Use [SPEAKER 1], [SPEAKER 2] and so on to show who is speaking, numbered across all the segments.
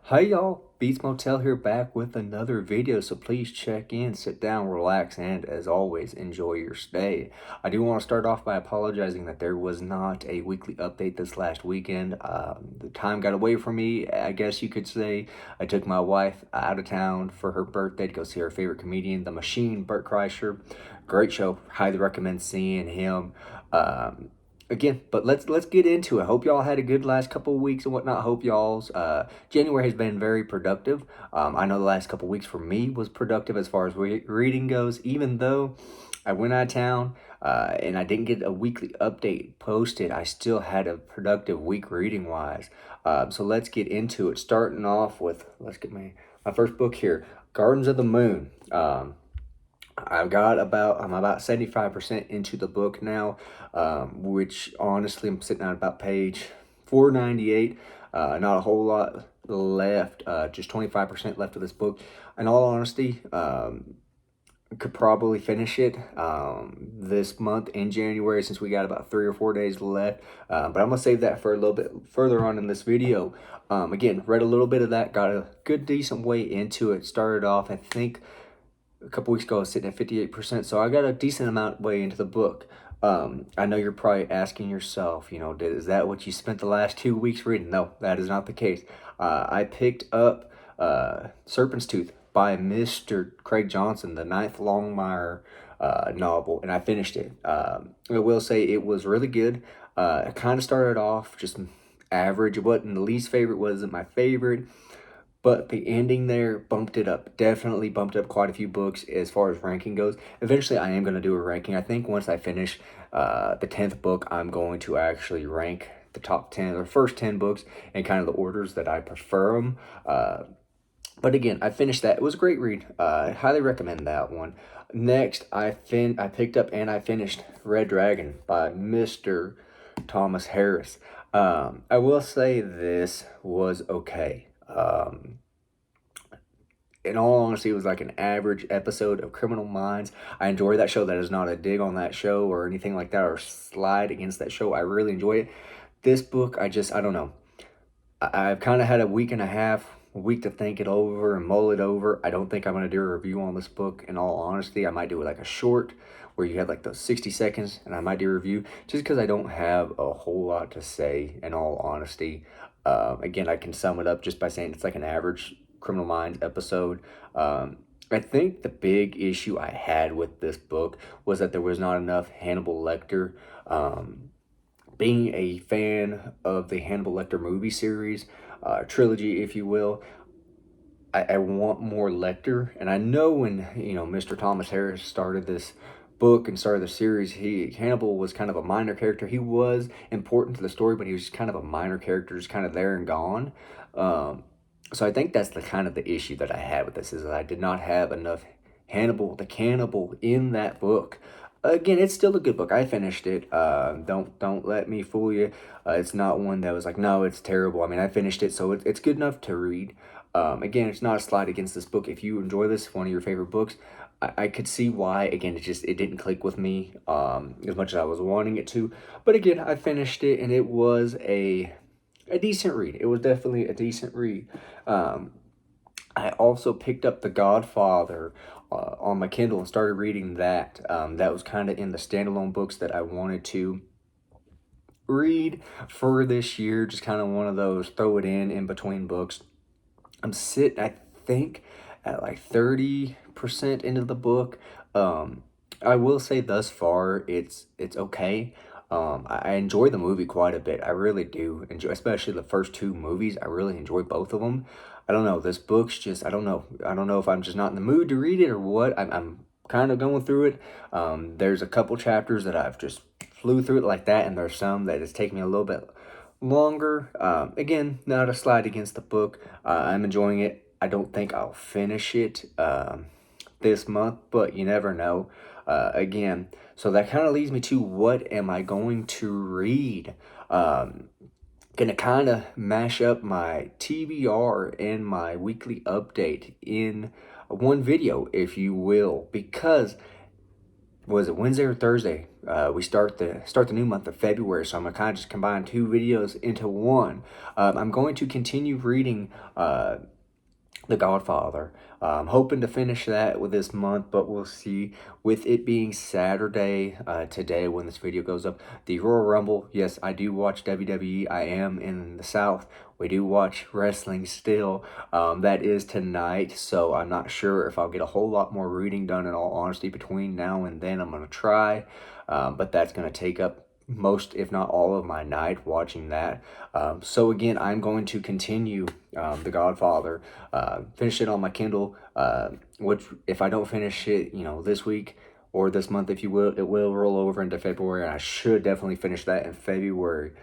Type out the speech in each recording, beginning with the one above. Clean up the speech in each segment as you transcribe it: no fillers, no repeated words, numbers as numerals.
[SPEAKER 1] Hey y'all, Beats Motel here back with another video, so please check in, sit down, relax, and as always, enjoy your stay. I do want to start off by apologizing that there was not a weekly update this last weekend. The time got away from me, I guess you could say. I took my wife out of town for her birthday to go see her favorite comedian, The Machine, Bert Kreischer. Great show, highly recommend seeing him. Again, but let's get into it. Hope y'all had a good last couple of weeks and whatnot. Hope y'all's January has been very productive. I know the last couple of weeks for me was productive as far as reading goes, even though I went out of town and I didn't get a weekly update posted. I still had a productive week reading wise. So let's get into it. Starting off with, let's get my first book here, Gardens of the Moon. I'm about 75% into the book now, which honestly I'm sitting at about page 498. Not a whole lot left, just 25% left of this book. In all honesty, could probably finish it this month in January, since we got about 3 or 4 days left. But I'm gonna save that for a little bit further on in this video. Again, read a little bit of that, got a good decent way into it. Started off, I think, a couple weeks ago, I was sitting at 58%, so I got a decent amount way into the book. I know you're probably asking yourself, is that what you spent the last 2 weeks reading? No, that is not the case. I picked up Serpent's Tooth by Mr. Craig Johnson, the ninth Longmire novel, and I finished it. I will say it was really good. I kind of started off just average. It wasn't the least favorite, wasn't my favorite. But the ending there bumped it up. Definitely bumped up quite a few books as far as ranking goes. Eventually, I am going to do a ranking. I think once I finish the 10th book, I'm going to actually rank the top 10 or first 10 books in kind of the orders that I prefer them. But again, I finished that. It was a great read. I highly recommend that one. Next, I picked up and I finished Red Dragon by Mr. Thomas Harris. I will say this was okay. In all honesty, it was like an average episode of Criminal Minds. I enjoy that show. That is not a dig on that show or anything like that, or slide against that show. I really enjoy it. This book, I don't know. I've kind of had a week and a half, a week to think it over and mull it over. I don't think I'm going to do a review on this book. In all honesty, I might do like a short where you have like those 60 seconds, and I might do a review just because I don't have a whole lot to say, in all honesty. Again, I can sum it up just by saying it's like an average Criminal Minds episode. I think the big issue I had with this book was that there was not enough Hannibal Lecter. Being a fan of the Hannibal Lecter movie series, trilogy, if you will, I want more Lecter. And I know when, Mr. Thomas Harris started this book and started the series, Hannibal was kind of a minor character. He was important to the story, but he was kind of a minor character, just kind of there and gone. So I think that's the kind of the issue that I had with this, is that I did not have enough Hannibal the Cannibal in that book. Again, it's still a good book. I finished it. Don't let me fool you. It's not one that was like, no, it's terrible. I mean, I finished it, so it's good enough to read. Again, it's not a slide against this book. If you enjoy this, one of your favorite books, I could see why. Again, it didn't click with me as much as I was wanting it to. But again, I finished it, and it was a decent read. It was definitely a decent read. I also picked up The Godfather on my Kindle and started reading that. That was kind of in the standalone books that I wanted to read for this year. Just kind of one of those throw it in between books. I'm sitting, I think, at like 30% into the book. I will say thus far it's okay. I enjoy the movie quite a bit. I really do enjoy, especially the first two movies. I really enjoy both of them. I don't know. This book's just, I don't know. I don't know if I'm just not in the mood to read it or what. I'm kind of going through it. There's a couple chapters that I've just flew through it like that, and there's some that it's taken me a little bit longer. Again, not a slide against the book. I'm enjoying it. I don't think I'll finish it this month, but you never know. Again, so that kind of leads me to, what am I going to read? Gonna kind of mash up my TBR and my weekly update in one video, if you will, because was it Wednesday or Thursday? We start the new month of February, so I'm gonna kind of just combine two videos into one. I'm going to continue reading The Godfather. I'm hoping to finish that with this month, but we'll see. With it being Saturday today when this video goes up, the Royal Rumble. Yes, I do watch WWE. I am in the South. We do watch wrestling still. That is tonight, so I'm not sure if I'll get a whole lot more reading done. In all honesty, between now and then, I'm gonna try, but that's gonna take up most, if not all, of my night watching that. So again, I'm going to continue The Godfather, finish it on my Kindle, which if I don't finish it, this week or this month, if you will, it will roll over into February, and I should definitely finish that in February.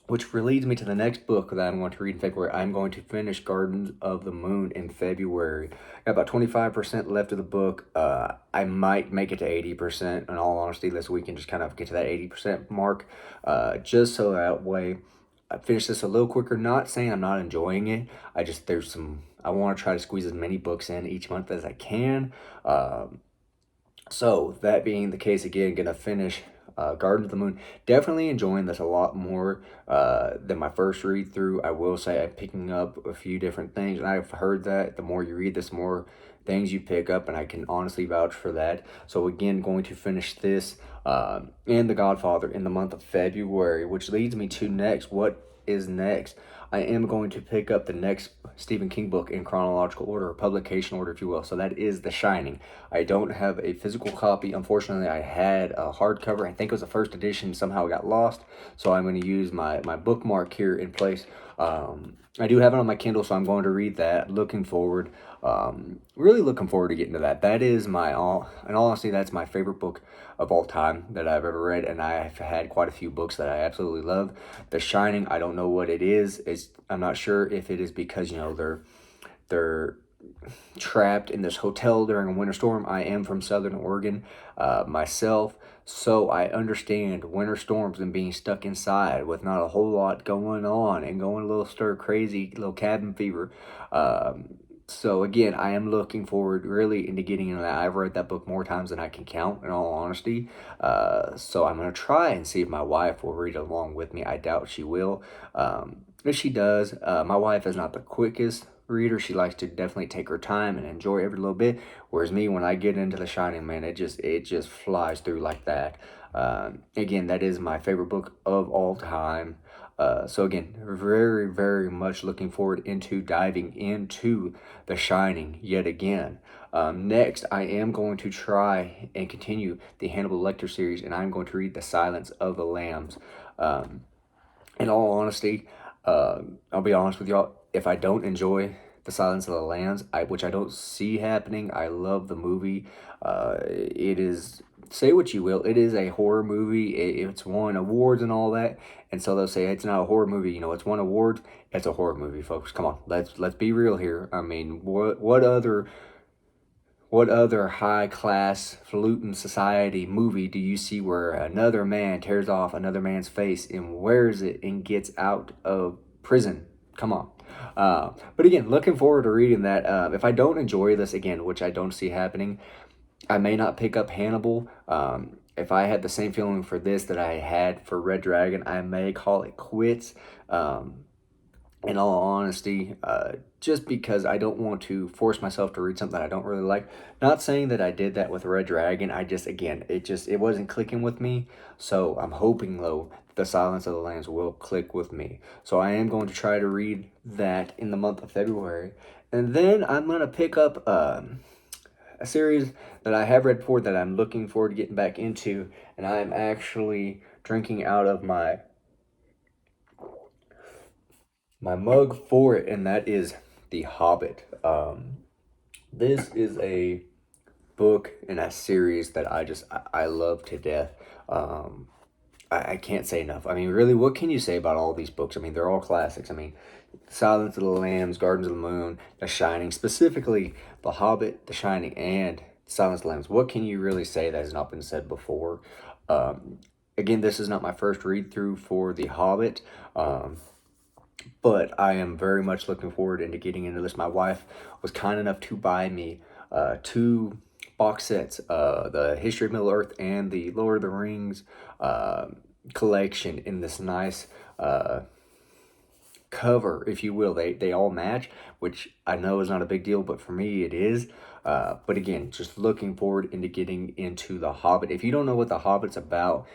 [SPEAKER 1] Which leads me to the next book that I'm going to read in February. I'm going to finish Gardens of the Moon in February. Got about 25% left of the book. I might make it to 80%, in all honesty, this week, and just kind of get to that 80% mark, just so that way I finish this a little quicker. Not saying I'm not enjoying it. I want to try to squeeze as many books in each month as I can. So that being the case, again, gonna finish Garden of the Moon. Definitely enjoying this a lot more than my first read through. I will say I'm picking up a few different things, and I've heard that the more you read this, more things you pick up, and I can honestly vouch for that. So again, going to finish this and The Godfather in the month of February, which leads me to next. What is next? I am going to pick up the next Stephen King book in chronological order, or publication order, if you will. So that is The Shining. I don't have a physical copy. Unfortunately, I had a hardcover. I think it was the first edition. Somehow it got lost. So I'm going to use my bookmark here in place. I do have it on my Kindle, so I'm going to read that. Looking forward. Really looking forward to getting to that. That is in all honesty, that's my favorite book of all time that I've ever read, and I've had quite a few books that I absolutely love. The Shining, I don't know what it is. I'm not sure if it is because they're trapped in this hotel during a winter storm. I am from Southern Oregon myself, so I understand winter storms and being stuck inside with not a whole lot going on and going a little stir crazy, little cabin fever. So again, I am looking forward really into getting into that. I've read that book more times than I can count, in all honesty. So I'm going to try and see if my wife will read along with me. I doubt she will. If she does, my wife is not the quickest reader. She likes to definitely take her time and enjoy every little bit. Whereas me, when I get into The Shining, man, it just flies through like that. Again, that is my favorite book of all time. So again, very, very much looking forward into diving into The Shining yet again. Next, I am going to try and continue the Hannibal Lecter series, and I'm going to read The Silence of the Lambs. In all honesty, I'll be honest with y'all, if I don't enjoy The Silence of the Lambs, which I don't see happening, I love the movie. It is, say what you will, it is a horror movie. It's won awards and all that, and so they'll say it's not a horror movie. It's won awards. It's a horror movie, folks. Come on, let's be real here. I mean, what other high class falutin society movie do you see where another man tears off another man's face and wears it and gets out of prison? Come on. But again, looking forward to reading that. If I don't enjoy this again, which I don't see happening, I may not pick up Hannibal. If I had the same feeling for this that I had for Red Dragon, I may call it quits. In all honesty, just because I don't want to force myself to read something that I don't really like. Not saying that I did that with Red Dragon. It wasn't clicking with me. So I'm hoping, though, The Silence of the Lambs will click with me. So I am going to try to read that in the month of February. And then I'm going to pick up a series that I have read before that I'm looking forward to getting back into. And I'm actually drinking out of my mug for it, and that is The Hobbit. This is a book in a series that I love to death. I can't say enough. I mean, really, what can you say about all these books? I mean, they're all classics. I mean, Silence of the Lambs, Gardens of the Moon, The Shining, specifically The Hobbit, The Shining, and Silence of the Lambs. What can you really say that has not been said before? Again, this is not my first read through for The Hobbit. But I am very much looking forward into getting into this. My wife was kind enough to buy me two box sets, the History of Middle Earth and the Lord of the Rings uh, collection in this nice cover, if you will. They all match, which I know is not a big deal, but for me it is. But again, just looking forward into getting into The Hobbit. If you don't know what The Hobbit's about,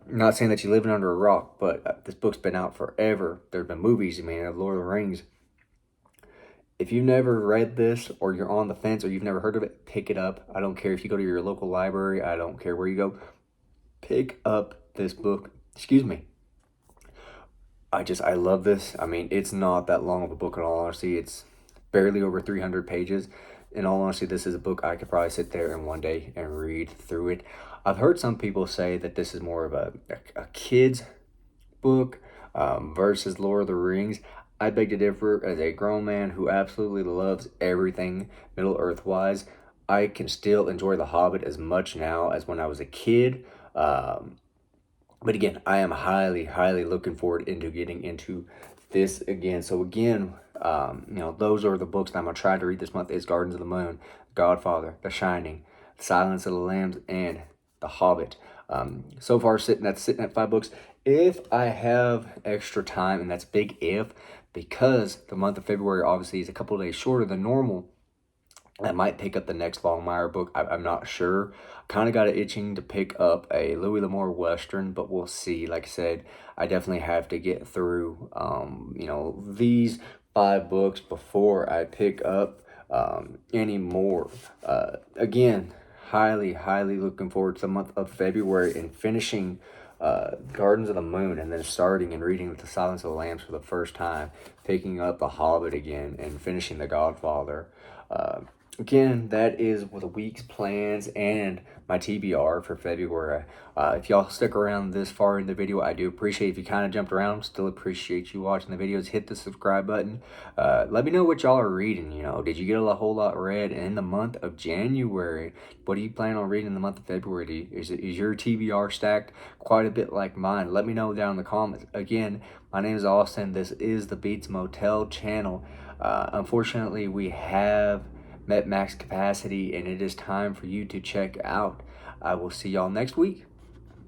[SPEAKER 1] not saying that you're living under a rock, but this book's been out forever. There have been movies, I mean, of Lord of the Rings. If you've never read this, or you're on the fence, or you've never heard of it, pick it up. I don't care if you go to your local library. I don't care where you go. Pick up this book. Excuse me. I love this. I mean, it's not that long of a book in all honesty. It's barely over 300 pages. In all honesty, this is a book I could probably sit there in one day and read through it. I've heard some people say that this is more of a kid's book versus Lord of the Rings. I beg to differ. As a grown man who absolutely loves everything Middle Earth wise, I can still enjoy The Hobbit as much now as when I was a kid. But again, I am highly, highly looking forward into getting into this again. So again, those are the books that I'm gonna try to read this month: is Gardens of the Moon, Godfather, The Shining, Silence of the Lambs, and The Hobbit. So far, sitting at 5 books. If I have extra time, and that's big if, because the month of February obviously is a couple of days shorter than normal, I might pick up the next Longmire book. I'm not sure. Kind of got an itching to pick up a Louis L'Amour Western, but we'll see. Like I said, I definitely have to get through, these 5 books before I pick up any more. Again, highly, highly looking forward to the month of February and finishing Gardens of the Moon, and then starting and reading The Silence of the Lambs for the first time, picking up The Hobbit again, and finishing The Godfather. Again, that is the week's plans and my TBR for February. If y'all stick around this far in the video, I do appreciate. If you kind of jumped around, still appreciate you watching the videos. Hit the subscribe button. Let me know what y'all are reading. Did you get a whole lot read in the month of January? What do you plan on reading in the month of February? Is your TBR stacked quite a bit like mine? Let me know down in the comments. Again, my name is Austin. This is the Beats Motel channel. Unfortunately, we have met max capacity, and it is time for you to check out. I will see y'all next week.